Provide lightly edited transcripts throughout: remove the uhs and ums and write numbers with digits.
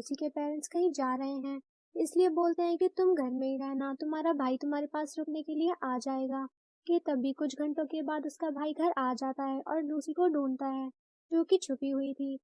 Lucy के parents कहीं जा रहे हैं, इसलिए बोलते हैं कि तुम घर में ही रहना, तुम्हारा भाई तुम्हारे पास रुकने के लिए आ जाएगा। कि तभी कुछ घंटों के बाद उसका भाई घर आ जाता है और लूसी को ढूंढता है, जो कि छुपी हुई थी।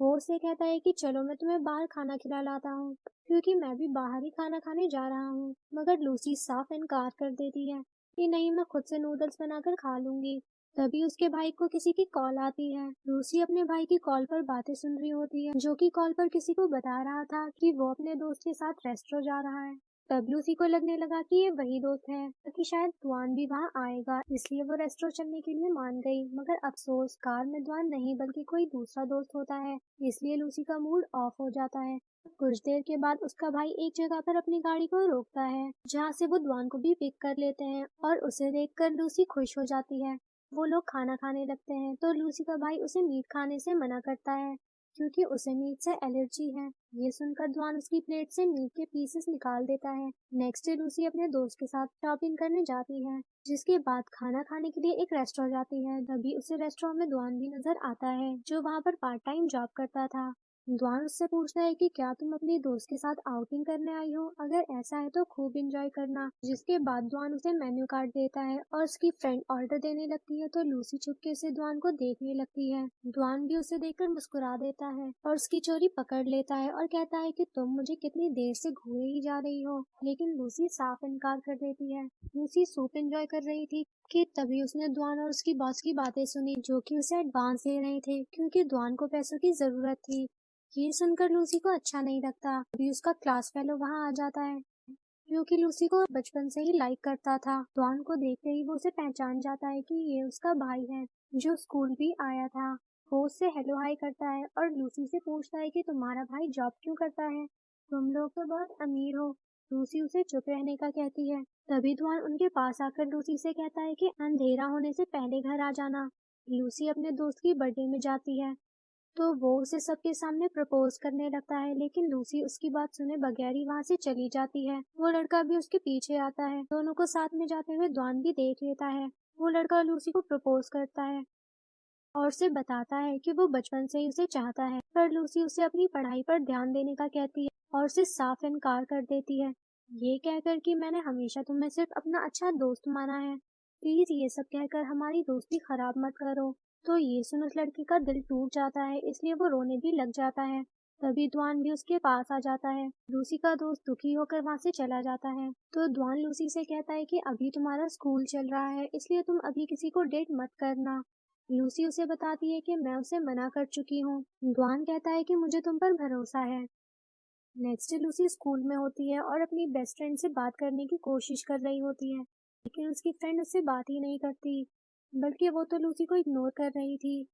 वो उसे कहता है कि चलो मैं तुम्हें बाहर खाना खिला लाता हूँ, क्योंकि मैं भी बाहर ही खाना खाने जा रहा हूँ। मगर लूसी साफ इनकार कर देती है कि नहीं, मैं खुद से नूडल्स बनाकर खा लूंगी। तभी उसके भाई को किसी की कॉल आती है। लूसी अपने भाई की कॉल पर बातें सुन रही होती है, जो कि कॉल पर किसी को बता रहा था कि वो अपने दोस्त के साथ रेस्टोरेंट जा रहा है। तब लूसी को लगने लगा कि ये वही दोस्त है, कि शायद दुआन भी वहाँ आएगा, इसलिए वो रेस्टोरेंट चलने के लिए मान गई। मगर अफसोस, कार में दुआन नहीं बल्कि कोई दूसरा दोस्त होता है, इसलिए लूसी का मूड ऑफ हो जाता है। कुछ देर के बाद उसका भाई एक जगह पर अपनी गाड़ी को रोकता है, जहाँ से वो दुआन को भी पिक कर लेते हैं और उसे देखकर लूसी खुश हो जाती है। वो लोग खाना खाने लगते हैं, तो लूसी का भाई उसे मीट खाने से मना करता है, क्योंकि उसे मीट से एलर्जी है। ये सुनकर द्वान उसकी प्लेट से मीट के पीसेस निकाल देता है। नेक्स्ट डे लूसी अपने दोस्त के साथ शॉपिंग करने जाती है, जिसके बाद खाना खाने के लिए एक रेस्टोरेंट जाती है। तभी उसे रेस्टोरेंट में द्वान भी नजर आता है, जो वहाँ पर पार्ट टाइम जॉब करता था। द्वान उससे पूछता है कि क्या तुम अपनी दोस्त के साथ आउटिंग करने आई हो, अगर ऐसा है तो खूब एंजॉय करना। जिसके बाद द्वान उसे मेन्यू कार्ड देता है और उसकी फ्रेंड ऑर्डर देने लगती है, तो लूसी चुपके से द्वान को देखने लगती है। द्वान भी उसे देखकर मुस्कुरा देता है और उसकी चोरी पकड़ लेता है और कहता है कि तुम मुझे कितनी देर से घूरे ही जा रही हो, लेकिन लूसी साफ इनकार कर देती है। लूसी सूप एंजॉय कर रही थी कि तभी उसने द्वान और उसकी बॉस की बातें सुनी, जो कि उसे एडवांस दे रहे थे, क्योंकि द्वान को पैसों की जरूरत थी। ये सुनकर लूसी को अच्छा नहीं लगता। अभी उसका क्लास फेलो वहाँ आ जाता है, क्योंकि लूसी को बचपन से ही लाइक करता था। डॉन को देखते ही वो उसे पहचान जाता है कि ये उसका भाई है, जो स्कूल भी आया था। वो उससे हेलो हाय करता है और लूसी से पूछता है कि तुम्हारा भाई जॉब क्यों करता है, तुम लोग तो बहुत अमीर हो। लूसी उसे चुप रहने का कहती है। तभी ध्वान उनके पास आकर लूसी से कहता है कि अंधेरा होने से पहले घर आ जाना। लूसी अपने दोस्त की बर्थडे में जाती है, तो वो उसे सबके सामने प्रपोज करने लगता है, लेकिन लूसी उसकी बात सुने बगैर ही वहाँ से चली जाती है। वो लड़का भी उसके पीछे आता है। दोनों को साथ में जाते हुए द्वान भी देख लेता है। वो लड़का लूसी को प्रपोज करता है और उसे बताता है कि वो बचपन से ही उसे चाहता है, पर लूसी उसे अपनी पढ़ाई पर ध्यान देने का कहती है और उसे साफ इनकार कर देती है, ये कहकर कि मैंने हमेशा तुम्हें सिर्फ अपना अच्छा दोस्त माना है, प्लीज ये सब कहकर हमारी दोस्ती खराब मत करो। तो ये सुन उस लड़के का दिल टूट जाता है, इसलिए वो रोने भी लग जाता है। तभी द्वान भी उसके पास आ जाता है। लूसी का दोस्त दुखी होकर वहाँ से चला जाता है, तो द्वान लूसी से कहता है कि अभी तुम्हारा स्कूल चल रहा है, इसलिए तुम अभी किसी को डेट मत करना। लूसी उसे बताती है कि मैं उसे मना कर चुकी हूँ। द्वान कहता है कि मुझे तुम पर भरोसा है। नेक्स्ट डे लूसी स्कूल में होती है और अपनी बेस्ट फ्रेंड से बात करने की कोशिश कर रही होती है, लेकिन उसकी फ्रेंड उससे बात ही नहीं करती, बल्कि वो तो लूसी को इग्नोर कर रही थी,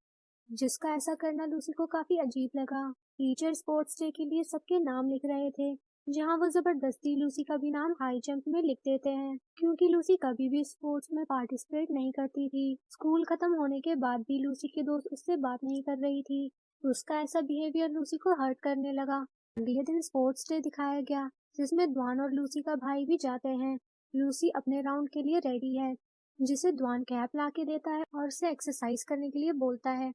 जिसका ऐसा करना लूसी को काफी अजीब लगा। टीचर स्पोर्ट्स डे के लिए सबके नाम लिख रहे थे, जहाँ वो जबरदस्ती लूसी का भी नाम हाई जंप में लिख देते हैं, क्योंकि लूसी कभी भी स्पोर्ट्स में पार्टिसिपेट नहीं करती थी। स्कूल खत्म होने के बाद भी लूसी के दोस्त उससे बात नहीं कर रही थी। उसका ऐसा बिहेवियर लूसी को हर्ट करने लगा। अगले दिन स्पोर्ट्स डे दिखाया गया, जिसमें द्वान और लूसी का भाई भी जाते हैं। लूसी अपने राउंड के लिए रेडी है, जिसे द्वान कैप ला के देता है और उसे एक्सरसाइज करने के लिए बोलता है।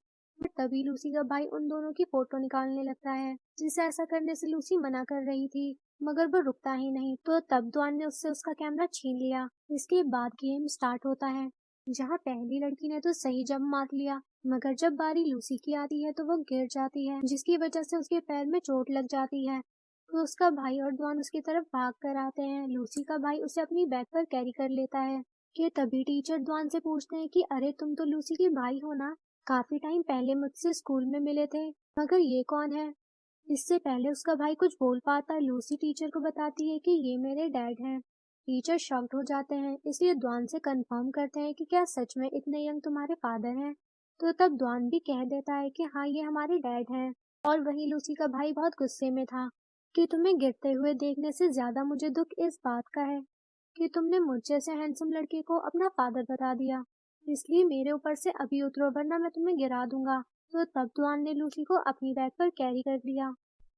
तभी लूसी का भाई उन दोनों की फोटो निकालने लगता है, जिसे ऐसा करने से लूसी मना कर रही थी, मगर वो रुकता ही नहीं। तो तब द्वान ने उससे उसका कैमरा छीन लिया। इसके बाद गेम स्टार्ट होता है, जहाँ पहली लड़की ने तो सही जंप मार लिया, मगर जब बारी लूसी की आती है तो वो गिर जाती है, जिसकी वजह से उसके पैर में चोट लग जाती है। तो उसका भाई और द्वान उसकी तरफ भाग कर आते हैं। लूसी का भाई उसे अपनी बैग पर कैरी कर लेता है। कि तभी टीचर द्वान से पूछते हैं कि अरे तुम तो लूसी के भाई हो ना, काफी टाइम पहले मुझसे स्कूल में मिले थे, मगर ये कौन है। इससे पहले उसका भाई कुछ बोल पाता, लूसी टीचर को बताती है कि ये मेरे डैड हैं। टीचर शॉक्ड हो जाते हैं, इसलिए द्वान से कंफर्म करते हैं कि क्या सच में इतने यंग तुम्हारे फादर हैं। तो तब द्वान भी कह देता है कि हाँ, ये हमारे डैड हैं। और वहीं लूसी का भाई बहुत गुस्से में था कि तुम्हें गिरते हुए देखने से ज्यादा मुझे दुख इस बात का है कि तुमने मुझ जैसे हैंडसम लड़के को अपना फादर बता दिया, इसलिए मेरे ऊपर से अभी उतरो वरना मैं तुम्हें गिरा दूंगा। तो तब दुआन ने लूसी को अपनी बैग पर कैरी कर लिया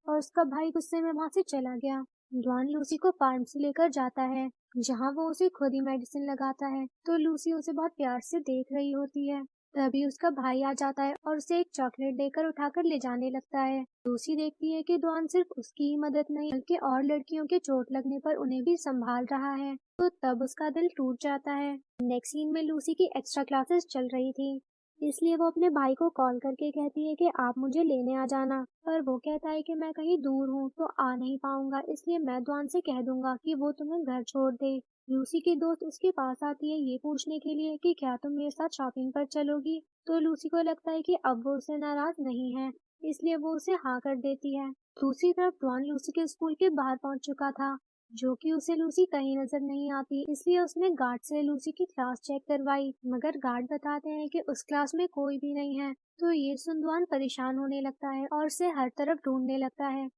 और उसका भाई गुस्से में वहां से चला गया। दुआन लूसी को फार्मेसी लेकर जाता है, जहां वो उसे खुद ही मेडिसिन लगाता है। तो लूसी उसे बहुत प्यार से देख रही होती है। तभी उसका भाई आ जाता है और उसे एक चॉकलेट देकर उठाकर ले जाने लगता है। लूसी देखती है कि डॉन सिर्फ उसकी ही मदद नहीं बल्कि और लड़कियों के चोट लगने पर उन्हें भी संभाल रहा है, तो तब उसका दिल टूट जाता है। नेक्स्ट सीन में लूसी की एक्स्ट्रा क्लासेस चल रही थी, इसलिए वो अपने भाई को कॉल करके कहती है कि आप मुझे लेने आ जाना, पर वो कहता है कि मैं कहीं दूर हूँ तो आ नहीं पाऊंगा, इसलिए मैं डॉन से कह दूंगा कि वो तुम्हें घर छोड़ दे। लूसी की दोस्त उसके पास आती है ये पूछने के लिए कि क्या तुम मेरे साथ शॉपिंग पर चलोगी, तो लूसी को लगता है कि अब वो उससे नाराज नहीं है, इसलिए वो उसे हाँ कर देती है। दूसरी तरफ डॉन लूसी के स्कूल के बाहर पहुंच चुका था, जो कि उसे लूसी कहीं नजर नहीं आती, इसलिए उसने गार्ड से लूसी की क्लास चेक करवाई, मगर गार्ड बताते हैं कि उस क्लास में कोई भी नहीं है। तो ये सुन डॉन परेशान होने लगता है और उसे हर तरफ ढूंढने लगता है।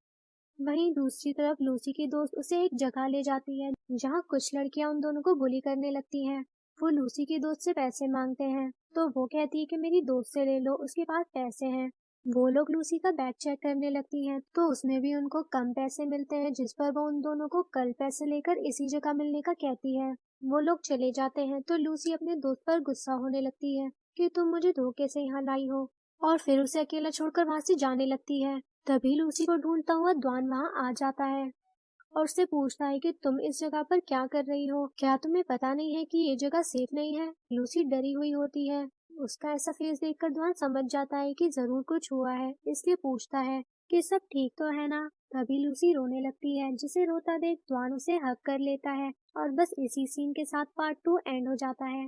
वहीं दूसरी तरफ लूसी की दोस्त उसे एक जगह ले जाती है जहां कुछ लड़कियां उन दोनों को बुली करने लगती हैं। वो लूसी की दोस्त से पैसे मांगते हैं, तो वो कहती है कि मेरी दोस्त से ले लो, उसके पास पैसे हैं। वो लोग लूसी का बैग चेक करने लगती हैं, तो उसमें भी उनको कम पैसे मिलते हैं, जिस पर वो उन दोनों को कल पैसे लेकर इसी जगह मिलने का कहती है। वो लोग चले जाते हैं, तो लूसी अपने दोस्त पर गुस्सा होने लगती है कि तुम मुझे धोखे से यहाँ लाई हो, और फिर उसे अकेला छोड़कर वहां से जाने लगती है। तभी लूसी को ढूंढता हुआ डॉन वहां आ जाता है और उससे पूछता है कि तुम इस जगह पर क्या कर रही हो, क्या तुम्हें पता नहीं है कि ये जगह सेफ नहीं है। लूसी डरी हुई होती है। उसका ऐसा फेस देखकर डॉन समझ जाता है कि जरूर कुछ हुआ है, इसलिए पूछता है कि सब ठीक तो है ना। तभी लूसी रोने लगती है, जिसे रोता देख डॉन उसे हग कर लेता है, और बस इसी सीन के साथ पार्ट 2 एंड हो जाता है।